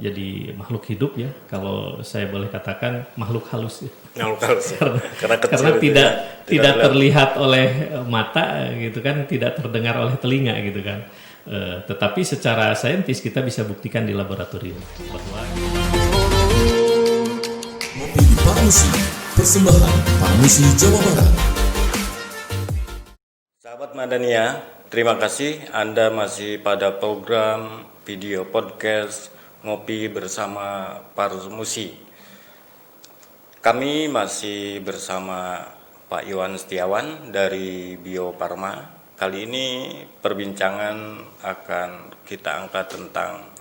jadi makhluk hidup ya, kalau saya boleh katakan makhluk halus ya. Makhluk halus ya. Karena tidak terlihat oleh mata gitu kan, tidak terdengar oleh telinga gitu kan. Tetapi secara saintis kita bisa buktikan di laboratorium bahwa Ngopi di Parmusi, persembahan Parmusi Jawa Barat. Sahabat Madania, terima kasih Anda masih pada program video podcast Ngopi bersama Parmusi. Kami masih bersama Pak Iwan Setiawan dari Bio Farma. Kali ini perbincangan akan kita angkat tentang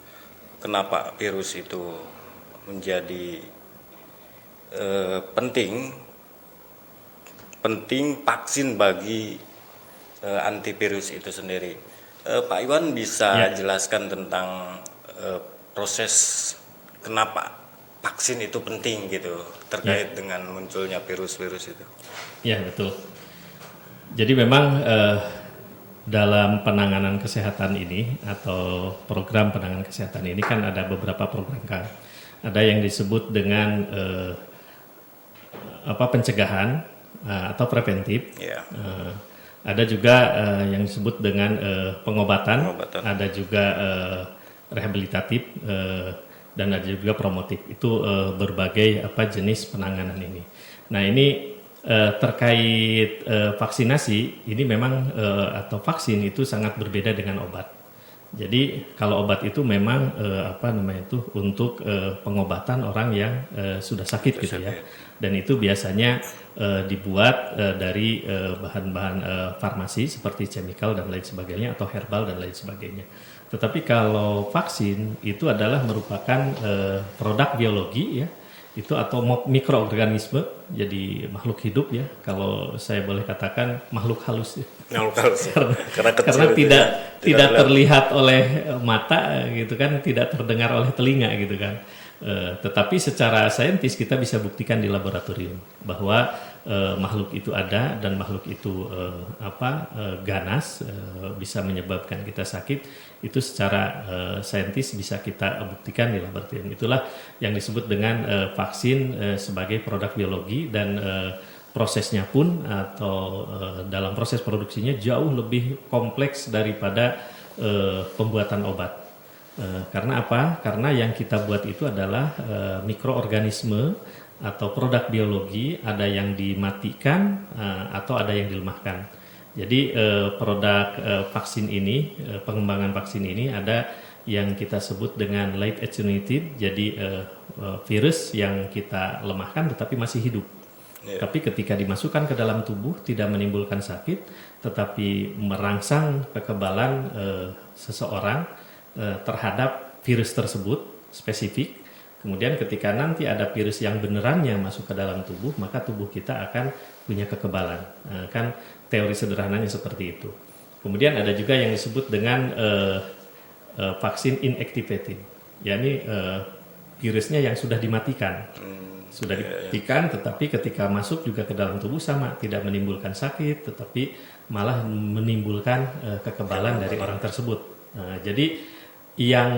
kenapa virus itu menjadi penting vaksin bagi antivirus itu sendiri. Pak Iwan bisa jelaskan tentang proses kenapa vaksin itu penting gitu terkait dengan munculnya virus-virus itu. Ya betul. Jadi memang dalam penanganan kesehatan ini atau program penanganan kesehatan ini kan ada beberapa program kan. Ada yang disebut dengan pencegahan atau preventif. Yeah. Ada juga yang disebut dengan pengobatan. Ada juga rehabilitatif dan ada juga promotif. Itu berbagai jenis penanganan ini. Nah ini terkait vaksinasi ini memang atau vaksin itu sangat berbeda dengan obat. Jadi kalau obat itu memang untuk pengobatan orang yang sudah sakit gitu ya. Dan itu biasanya dibuat dari bahan-bahan farmasi seperti chemical dan lain sebagainya atau herbal dan lain sebagainya. Tetapi kalau vaksin itu adalah merupakan produk biologi ya. Itu atau mikroorganisme, jadi makhluk hidup ya, kalau saya boleh katakan makhluk halus ya. Makhluk halus ya. Karena tidak terlihat oleh mata gitu kan, tidak terdengar oleh telinga gitu kan. Tetapi secara saintis kita bisa buktikan di laboratorium bahwa makhluk itu ada dan makhluk itu ganas, bisa menyebabkan kita sakit. Itu secara saintis bisa kita buktikan di laboratorium. Itulah yang disebut dengan vaksin sebagai produk biologi dan prosesnya pun atau dalam proses produksinya jauh lebih kompleks daripada pembuatan obat. Karena apa? Karena yang kita buat itu adalah mikroorganisme atau produk biologi, ada yang dimatikan atau ada yang dilemahkan. Jadi produk vaksin ini, pengembangan vaksin ini ada yang kita sebut dengan live attenuated, jadi virus yang kita lemahkan tetapi masih hidup. Tapi ketika dimasukkan ke dalam tubuh tidak menimbulkan sakit, tetapi merangsang kekebalan seseorang terhadap virus tersebut spesifik. Kemudian ketika nanti ada virus yang benerannya masuk ke dalam tubuh, maka tubuh kita akan punya kekebalan. Kan teori sederhananya seperti itu. Kemudian ada juga yang disebut dengan vaksin inactivated. Yakni virusnya yang sudah dimatikan. Sudah dimatikan tetapi ketika masuk juga ke dalam tubuh sama, tidak menimbulkan sakit tetapi malah menimbulkan kekebalan dari orang tersebut. Jadi yang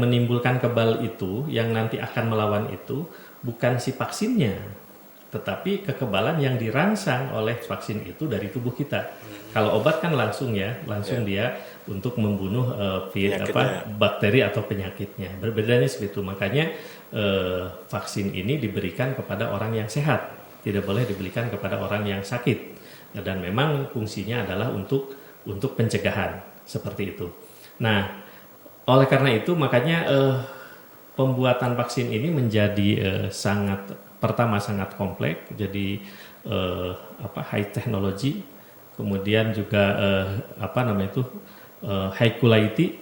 menimbulkan kebal itu, yang nanti akan melawan itu bukan si vaksinnya, tetapi kekebalan yang dirangsang oleh vaksin itu dari tubuh kita. Kalau obat kan langsung dia untuk membunuh bakteri atau penyakitnya. Berbedanya seperti itu. Makanya vaksin ini diberikan kepada orang yang sehat, tidak boleh diberikan kepada orang yang sakit. Dan memang fungsinya adalah untuk pencegahan seperti itu. Nah, oleh karena itu makanya pembuatan vaksin ini menjadi sangat kompleks, jadi high technology, kemudian juga high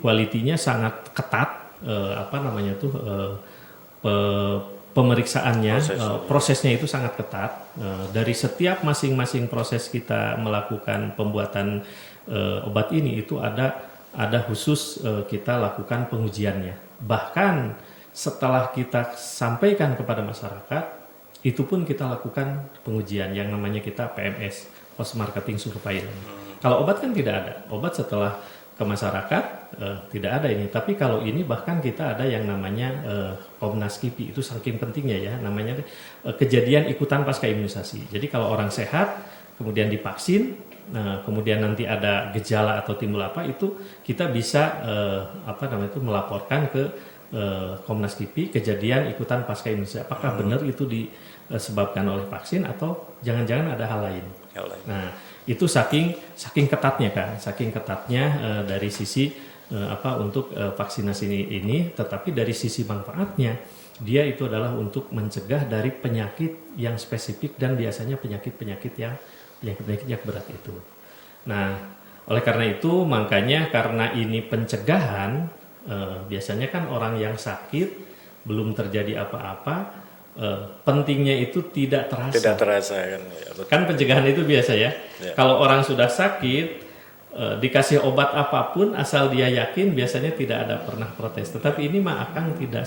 quality-nya sangat ketat, pemeriksaannya, prosesnya itu sangat ketat. Dari setiap masing-masing proses kita melakukan pembuatan obat ini itu ada khusus kita lakukan pengujiannya. Bahkan setelah kita sampaikan kepada masyarakat, itu pun kita lakukan pengujian yang namanya kita PMS, Post Marketing Surveillance. Kalau obat kan tidak ada. Obat setelah ke masyarakat tidak ada ini. Tapi kalau ini bahkan kita ada yang namanya Komnas KIPI, itu saking pentingnya ya, namanya kejadian ikutan pasca imunisasi. Jadi kalau orang sehat kemudian divaksin, kemudian nanti ada gejala atau timbul apa, itu kita bisa melaporkan ke Komnas KIPI kejadian ikutan pasca imunisasi. Apakah benar itu disebabkan oleh vaksin atau jangan-jangan ada hal lain. Nah, itu saking ketatnya kan, saking ketatnya dari sisi untuk vaksinasi ini, tetapi dari sisi manfaatnya dia itu adalah untuk mencegah dari penyakit yang spesifik dan biasanya penyakit yang berat itu. Nah, oleh karena itu makanya karena ini pencegahan, biasanya kan orang yang sakit belum terjadi apa-apa, pentingnya itu tidak terasa. Tidak terasa kan? Ya, kan pencegahan itu biasa ya. Kalau orang sudah sakit, dikasih obat apapun asal dia yakin biasanya tidak ada pernah protes. Tetapi ini mah akan tidak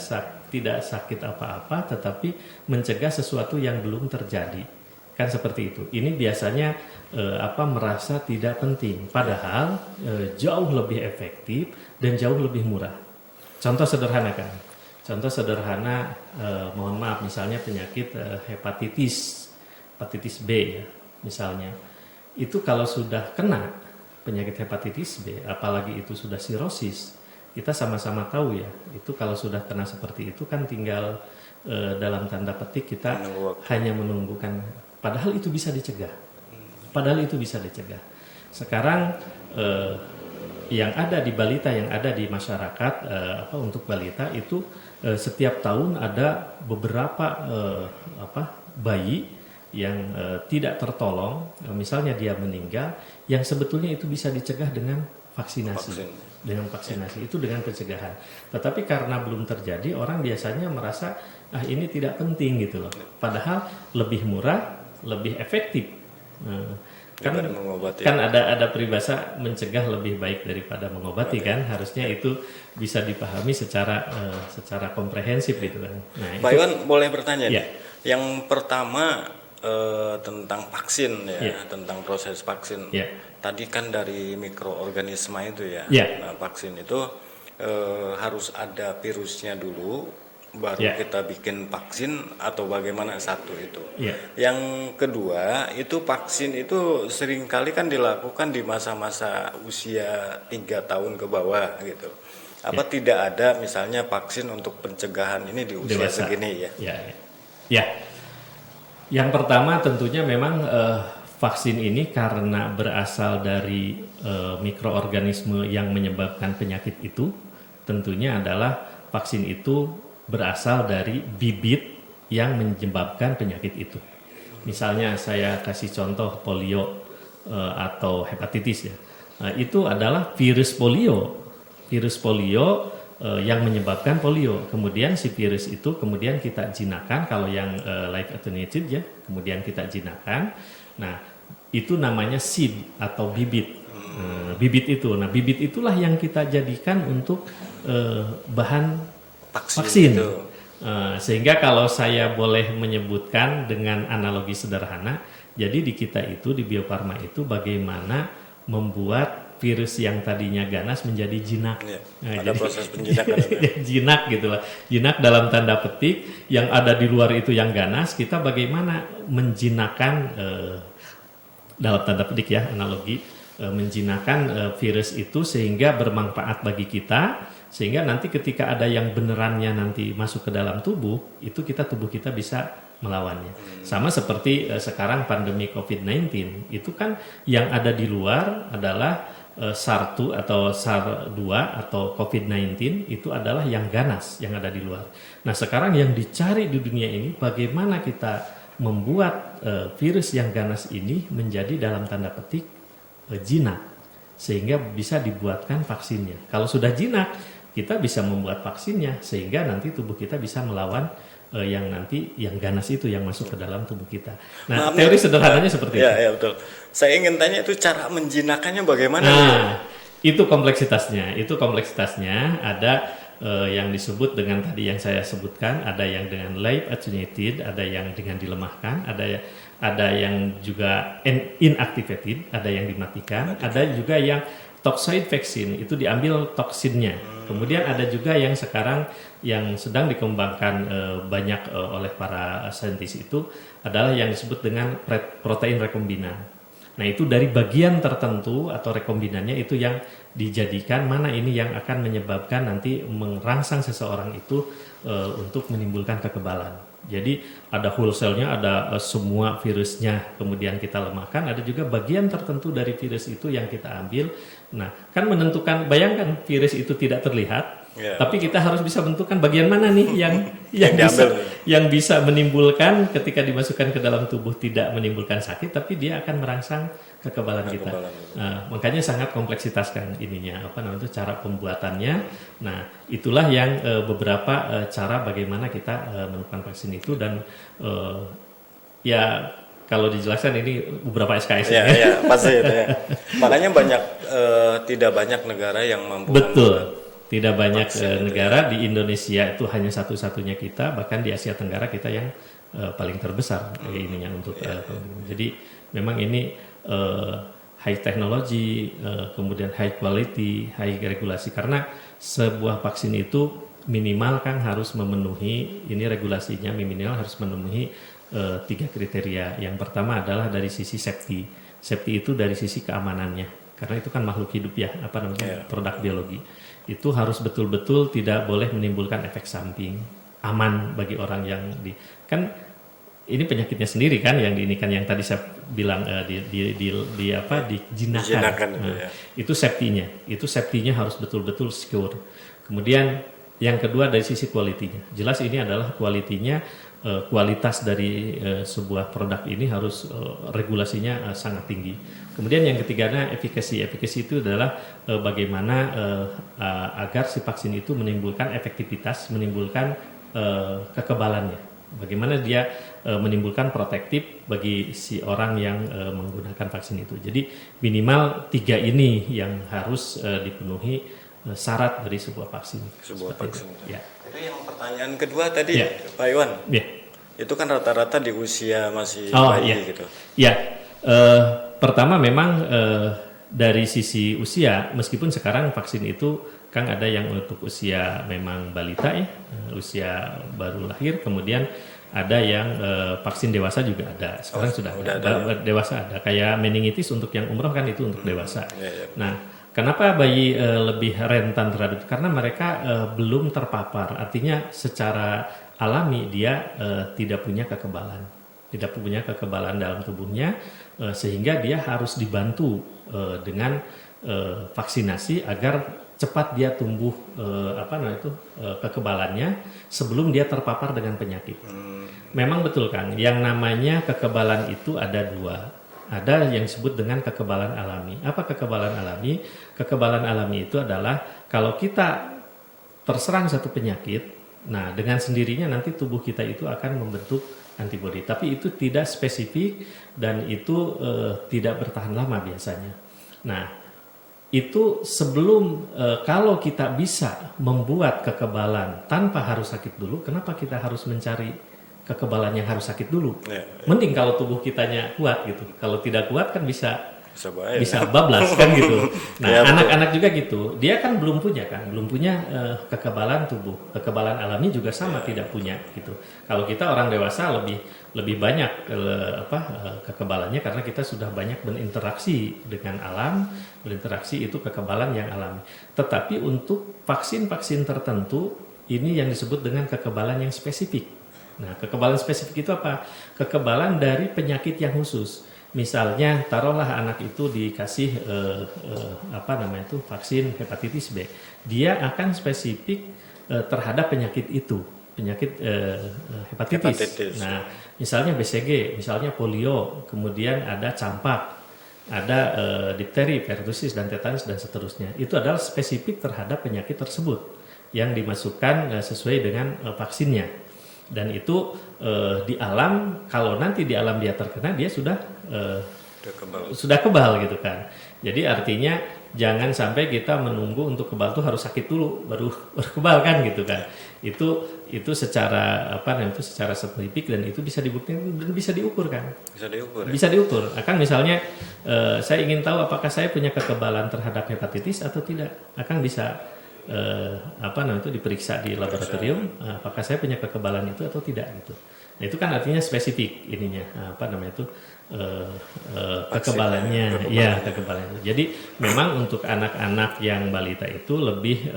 sakit apa-apa, tetapi mencegah sesuatu yang belum terjadi. Kan seperti itu. Ini biasanya merasa tidak penting, padahal jauh lebih efektif dan jauh lebih murah. Contoh sederhana kan. Contoh sederhana, mohon maaf, misalnya penyakit hepatitis B ya, misalnya. Itu kalau sudah kena penyakit hepatitis B, apalagi itu sudah sirosis, kita sama-sama tahu ya, itu kalau sudah kena seperti itu kan tinggal dalam tanda petik kita hanya menunggukan, padahal itu bisa dicegah. Sekarang yang ada di balita, yang ada di masyarakat, untuk balita itu setiap tahun ada beberapa bayi yang tidak tertolong, misalnya dia meninggal, yang sebetulnya itu bisa dicegah dengan vaksinasi. Itu dengan pencegahan. Tetapi karena belum terjadi, orang biasanya merasa ini tidak penting gitu loh. Padahal lebih murah, lebih efektif. Kan ada peribahasa mencegah lebih baik daripada mengobati kan, harusnya itu bisa dipahami secara komprehensif gitu kan. Nah, Pak Iwan boleh bertanya nih. Yang pertama tentang vaksin ya, tentang proses vaksin. Tadi kan dari mikroorganisme itu ya. Nah, vaksin itu harus ada virusnya dulu, baru kita bikin vaksin atau bagaimana satu itu. Yang kedua itu vaksin itu seringkali kan dilakukan di masa-masa usia 3 tahun ke bawah gitu. Apa tidak ada misalnya vaksin untuk pencegahan ini di usia dewasa segini ya? Yang pertama tentunya memang vaksin ini karena berasal dari mikroorganisme yang menyebabkan penyakit itu, tentunya adalah vaksin itu berasal dari bibit yang menyebabkan penyakit itu. Misalnya saya kasih contoh polio atau hepatitis ya. Nah, itu adalah virus polio. Virus polio yang menyebabkan polio. Kemudian si virus itu kemudian kita jinakkan, kalau yang live attenuated ya, kemudian kita jinakkan. Nah, itu namanya seed atau bibit. Bibit itu. Nah, bibit itulah yang kita jadikan untuk bahan vaksin. Sehingga kalau saya boleh menyebutkan dengan analogi sederhana, jadi di kita itu, di Bio Farma itu bagaimana membuat virus yang tadinya ganas menjadi jinak. Ada proses penjinakan. Jinak gitu lah. Jinak dalam tanda petik, yang ada di luar itu yang ganas, kita bagaimana menjinakkan dalam tanda petik ya, analogi, menjinakkan virus itu sehingga bermanfaat bagi kita, sehingga nanti ketika ada yang benerannya nanti masuk ke dalam tubuh, itu tubuh kita bisa melawannya. Sama seperti sekarang pandemi COVID-19, itu kan yang ada di luar adalah SARS-1 atau SARS-2 atau COVID-19, itu adalah yang ganas, yang ada di luar. Nah, sekarang yang dicari di dunia ini bagaimana kita membuat virus yang ganas ini menjadi dalam tanda petik jinak, sehingga bisa dibuatkan vaksinnya. Kalau sudah jinak, kita bisa membuat vaksinnya, sehingga nanti tubuh kita bisa melawan yang ganas itu yang masuk ke dalam tubuh kita. Nah, teori sederhananya seperti itu. Ya, betul. Saya ingin tanya itu cara menjinakkannya bagaimana? Nah, itu kompleksitasnya. Ada yang disebut dengan tadi yang saya sebutkan, ada yang dengan live attenuated, ada yang dengan dilemahkan, ada yang juga inactivated, ada yang dimatikan, ada juga yang toxoid vaksin itu diambil toksinnya. Kemudian ada juga yang sekarang yang sedang dikembangkan banyak oleh para saintis itu adalah yang disebut dengan protein rekombinan. Nah itu dari bagian tertentu atau rekombinannya itu yang dijadikan mana ini yang akan menyebabkan nanti merangsang seseorang itu untuk menimbulkan kekebalan. Jadi ada whole cell-nya, ada semua virusnya kemudian kita lemahkan, ada juga bagian tertentu dari virus itu yang kita ambil. Nah kan menentukan, bayangkan virus itu tidak terlihat, tapi kita harus bisa menentukan bagian mana nih yang bisa menimbulkan ketika dimasukkan ke dalam tubuh tidak menimbulkan sakit, tapi dia akan merangsang kekebalan kita. Makanya sangat kompleksitas kan ininya, cara pembuatannya. Nah itulah yang beberapa cara bagaimana kita menemukan vaksin itu, dan ya kalau dijelaskan ini beberapa SKS ya pasti itu ya. Makanya tidak banyak negara yang mampu. Betul. Tidak banyak negara, di Indonesia itu hanya satu-satunya kita, bahkan di Asia Tenggara kita yang paling terbesar ininya untuk jadi memang ini high technology, kemudian high quality, high regulasi, karena sebuah vaksin itu minimal kan harus memenuhi, ini regulasinya minimal harus memenuhi 3 kriteria. Yang pertama adalah dari sisi safety itu dari sisi keamanannya, karena itu kan makhluk hidup ya, produk biologi. Itu harus betul-betul tidak boleh menimbulkan efek samping, aman bagi orang yang kan ini penyakitnya sendiri kan yang diinikan, yang tadi saya bilang dijinakkan. Itu safety-nya harus betul-betul secure. Kemudian yang kedua dari sisi quality-nya. Jelas ini adalah kualitas dari sebuah produk ini harus regulasinya sangat tinggi. Kemudian yang ketiganya efikasi itu adalah bagaimana agar si vaksin itu menimbulkan efektivitas, menimbulkan kekebalannya. Bagaimana dia menimbulkan protektif bagi si orang yang menggunakan vaksin itu. Jadi minimal 3 ini yang harus dipenuhi syarat dari sebuah vaksin. Ya. Itu yang pertanyaan kedua tadi Pak Iwan. Ya. Itu kan rata-rata di usia masih bayi gitu. Ya. Pertama memang dari sisi usia, meskipun sekarang vaksin itu kan ada yang untuk usia memang balita ya, usia baru lahir, kemudian ada yang vaksin dewasa juga ada. Sekarang sudah ada. Dewasa ada. Kayak meningitis untuk yang umroh kan itu untuk dewasa. Nah, kenapa bayi lebih rentan terhadap? Karena mereka belum terpapar. Artinya secara alami dia tidak punya kekebalan dalam tubuhnya, sehingga dia harus dibantu dengan vaksinasi agar cepat dia tumbuh kekebalannya sebelum dia terpapar dengan penyakit. Memang betul kan, yang namanya kekebalan itu ada 2. Ada yang disebut dengan kekebalan alami. Apa kekebalan alami? Kekebalan alami itu adalah kalau kita terserang satu penyakit, nah dengan sendirinya nanti tubuh kita itu akan membentuk antibodi. Tapi itu tidak spesifik dan itu tidak bertahan lama biasanya. Nah itu sebelum kalau kita bisa membuat kekebalan tanpa harus sakit dulu, kenapa kita harus mencari kekebalan yang harus sakit dulu? Mending kalau tubuh kitanya kuat gitu. Kalau tidak kuat kan bisa bablas kan gitu. Nah anak-anak juga gitu, dia kan belum punya kekebalan tubuh, kekebalan alami juga sama tidak punya gitu. Kalau kita orang dewasa lebih banyak kekebalannya karena kita sudah banyak berinteraksi dengan alam, berinteraksi itu kekebalan yang alami. Tetapi untuk vaksin-vaksin tertentu ini yang disebut dengan kekebalan yang spesifik. Nah kekebalan spesifik itu apa? Kekebalan dari penyakit yang khusus. Misalnya taruhlah anak itu dikasih vaksin hepatitis B, dia akan spesifik terhadap penyakit itu, penyakit hepatitis. Nah misalnya BCG, misalnya polio, kemudian ada campak, ada difteri, pertusis dan tetanus dan seterusnya. Itu adalah spesifik terhadap penyakit tersebut yang dimasukkan sesuai dengan vaksinnya. Dan itu di alam, kalau nanti di alam dia terkena, dia sudah kebal gitu kan. Jadi artinya jangan sampai kita menunggu untuk kebal tuh harus sakit dulu baru kebal kan gitu kan. Itu secara secara saintifik dan itu bisa dibuktikan dan bisa diukur kan. Bisa diukur. Ya? Bisa diukur. Akan misalnya saya ingin tahu apakah saya punya kekebalan terhadap hepatitis atau tidak. Akan bisa diperiksa di laboratorium apakah saya punya kekebalan itu atau tidak gitu. Nah, itu kan artinya spesifik ininya kekebalannya. Ya, kekebalannya. Jadi memang untuk anak-anak yang balita itu lebih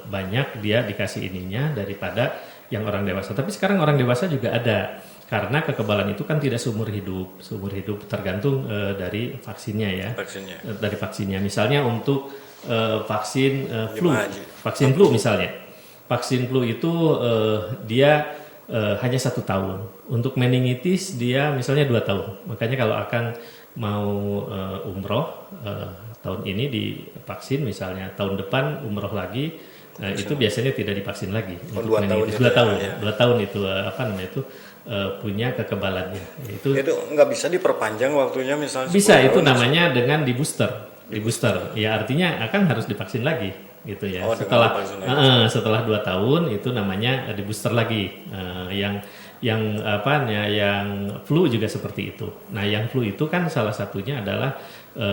banyak dia dikasih ininya daripada yang orang dewasa. Tapi sekarang orang dewasa juga ada. Karena kekebalan itu kan tidak seumur hidup. Seumur hidup tergantung dari vaksinnya ya. Dari vaksinnya. Misalnya untuk vaksin flu misalnya. Vaksin flu itu dia hanya 1 tahun. Untuk meningitis dia misalnya 2 tahun. Makanya kalau akan mau umroh tahun ini divaksin misalnya, tahun depan umroh lagi itu biasanya tidak divaksin lagi. Untuk meningitis 2 tahun. Ya. 2 tahun itu punya kekebalannya. Itu nggak bisa diperpanjang waktunya misalnya. Bisa itu namanya dengan di booster. Ya artinya akan harus divaksin lagi gitu ya. Setelah 2 tahun itu namanya di booster lagi. Yang flu juga seperti itu. Nah, yang flu itu kan salah satunya adalah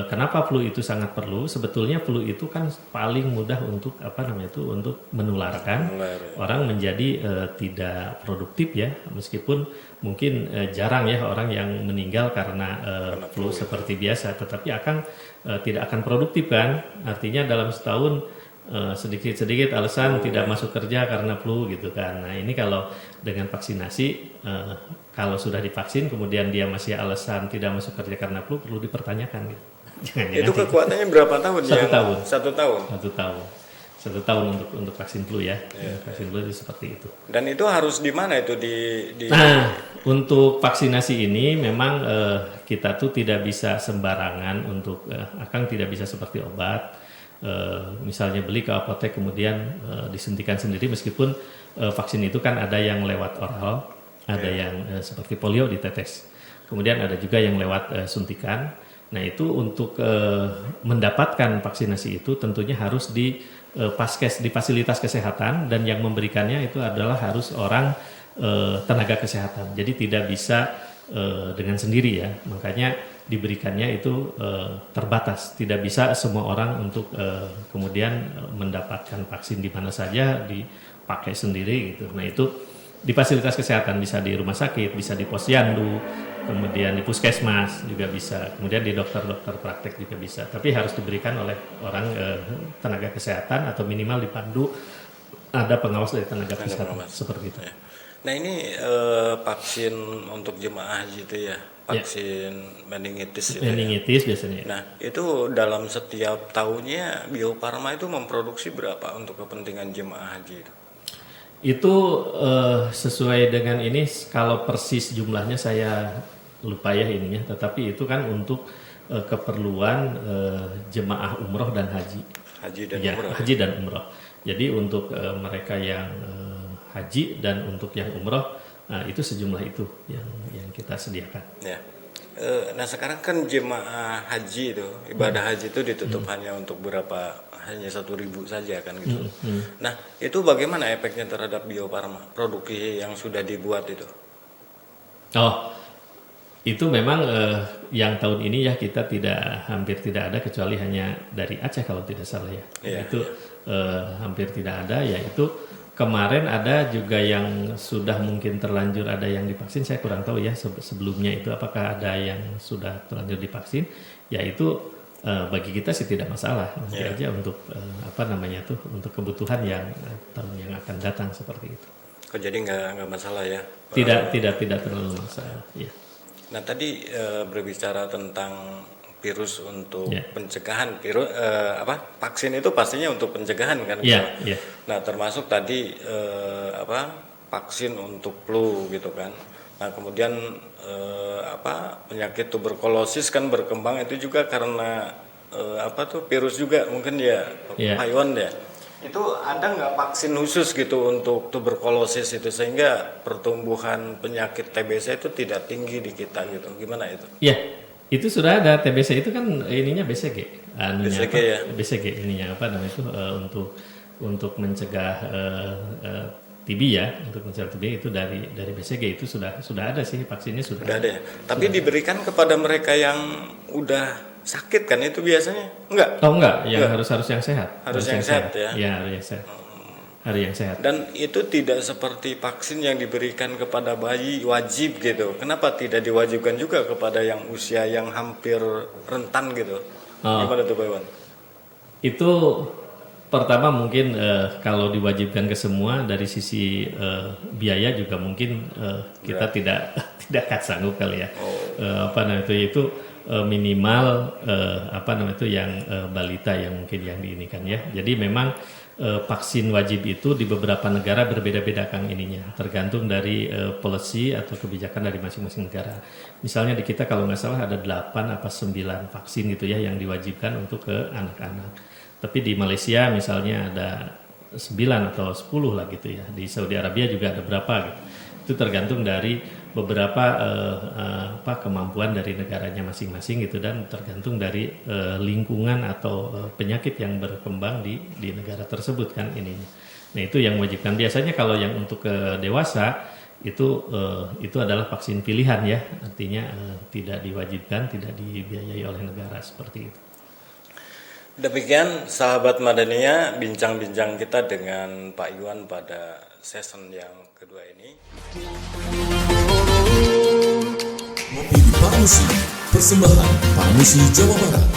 kenapa flu itu sangat perlu? Sebetulnya flu itu kan paling mudah untuk untuk menularkan. Orang menjadi tidak produktif ya, meskipun mungkin jarang ya orang yang meninggal karena flu seperti biasa, tetapi tidak akan produktif kan? Artinya dalam setahun sedikit-sedikit alasan tidak masuk kerja karena flu gitu kan. Nah ini kalau dengan vaksinasi kalau sudah divaksin kemudian dia masih alasan tidak masuk kerja karena flu perlu dipertanyakan gitu. Itu kekuatannya berapa tahun? 1 tahun. 1 tahun. 1 tahun untuk vaksin flu ya. Vaksin flu itu seperti itu. Dan itu harus di mana itu Nah untuk vaksinasi ini memang kita tuh tidak bisa sembarangan untuk tidak bisa seperti obat. Misalnya beli ke apotek kemudian disuntikan sendiri, meskipun vaksin itu kan ada yang lewat oral, ada yang seperti polio ditetes, kemudian ada juga yang lewat suntikan. Nah itu untuk mendapatkan vaksinasi itu tentunya harus di paskes, di fasilitas kesehatan, dan yang memberikannya itu adalah harus orang tenaga kesehatan, jadi tidak bisa dengan sendiri ya, makanya diberikannya itu terbatas, tidak bisa semua orang untuk kemudian mendapatkan vaksin di mana saja dipakai sendiri gitu. Nah itu di fasilitas kesehatan, bisa di rumah sakit, bisa di posyandu, kemudian di puskesmas juga bisa, kemudian di dokter-dokter praktek juga bisa, tapi harus diberikan oleh orang tenaga kesehatan atau minimal dipandu ada pengawas dari tenaga kesehatan seperti itu. Nah ini vaksin untuk jemaah haji itu ya, vaksin meningitis itu meningitis biasanya. Nah itu dalam setiap tahunnya Bio Farma itu memproduksi berapa untuk kepentingan jemaah haji itu? Itu sesuai dengan ini, kalau persis jumlahnya saya lupa ya ininya, tetapi itu kan untuk keperluan jemaah umroh dan haji. Haji dan umroh. Jadi untuk mereka yang haji dan untuk yang umroh, itu sejumlah itu yang kita sediakan. Ya. Nah sekarang kan jemaah haji itu, ibadah haji itu ditutup hanya untuk hanya 1.000 saja kan gitu. Nah itu bagaimana efeknya terhadap Bio Farma, produksi yang sudah dibuat itu? Itu memang yang tahun ini ya kita hampir tidak ada, kecuali hanya dari Aceh kalau tidak salah ya. Hampir tidak ada, yaitu kemarin ada juga yang sudah mungkin terlanjur, ada yang divaksin, saya kurang tahu ya sebelumnya itu apakah ada yang sudah terlanjur divaksin, yaitu bagi kita sih tidak masalah, nanti aja untuk untuk kebutuhan yang tahun yang akan datang seperti itu. Jadi nggak masalah ya? Tidak terlalu masalah. Ya. Nah tadi berbicara tentang virus untuk pencegahan, vaksin itu pastinya untuk pencegahan kan? Nah termasuk tadi vaksin untuk flu gitu kan. Nah kemudian penyakit tuberkulosis kan berkembang itu juga karena virus juga mungkin Pak Iwan ya. Itu ada nggak vaksin khusus gitu untuk tuberkulosis itu sehingga pertumbuhan penyakit TBC itu tidak tinggi di kita gitu? Gimana itu? Itu sudah ada. TBC itu kan ininya BCG, anunya BCG ya? BCG ininya apa namanya itu untuk mencegah TB ya, untuk mencegah TB itu dari BCG itu sudah ada sih, vaksinnya sudah Udah ada ya. Tapi diberikan kepada mereka yang udah sakit kan itu biasanya? Enggak. Oh enggak, yang harus yang sehat. Harus yang sehat ya? Ya, harus yang sehat. Harus yang sehat. Dan itu tidak seperti vaksin yang diberikan kepada bayi wajib gitu. Kenapa tidak diwajibkan juga kepada yang usia yang hampir rentan gitu? Gimana tuh Pak Iwan? Itu pertama mungkin kalau diwajibkan ke semua dari sisi biaya juga mungkin kita tidak akan sanggup kali ya. Apa namanya itu minimal yang balita yang mungkin yang diinikan ya. Jadi memang vaksin wajib itu di beberapa negara berbeda-beda Kang ininya, tergantung dari policy atau kebijakan dari masing-masing negara. Misalnya di kita kalau nggak salah ada 8 apa 9 vaksin gitu ya yang diwajibkan untuk ke anak-anak. Tapi di Malaysia misalnya ada 9 atau 10 lah gitu ya. Di Saudi Arabia juga ada berapa gitu. Itu tergantung dari beberapa kemampuan dari negaranya masing-masing gitu, dan tergantung dari lingkungan atau penyakit yang berkembang di negara tersebut kan ininya. Nah itu yang wajibkan. Biasanya kalau yang untuk dewasa itu adalah vaksin pilihan ya, artinya tidak diwajibkan, tidak dibiayai oleh negara seperti itu. Demikian sahabat Madania, bincang-bincang kita dengan Pak Iwan pada season yang kedua ini. Ngopi di Paramusi, persembahan Paramusi Jawa Barat.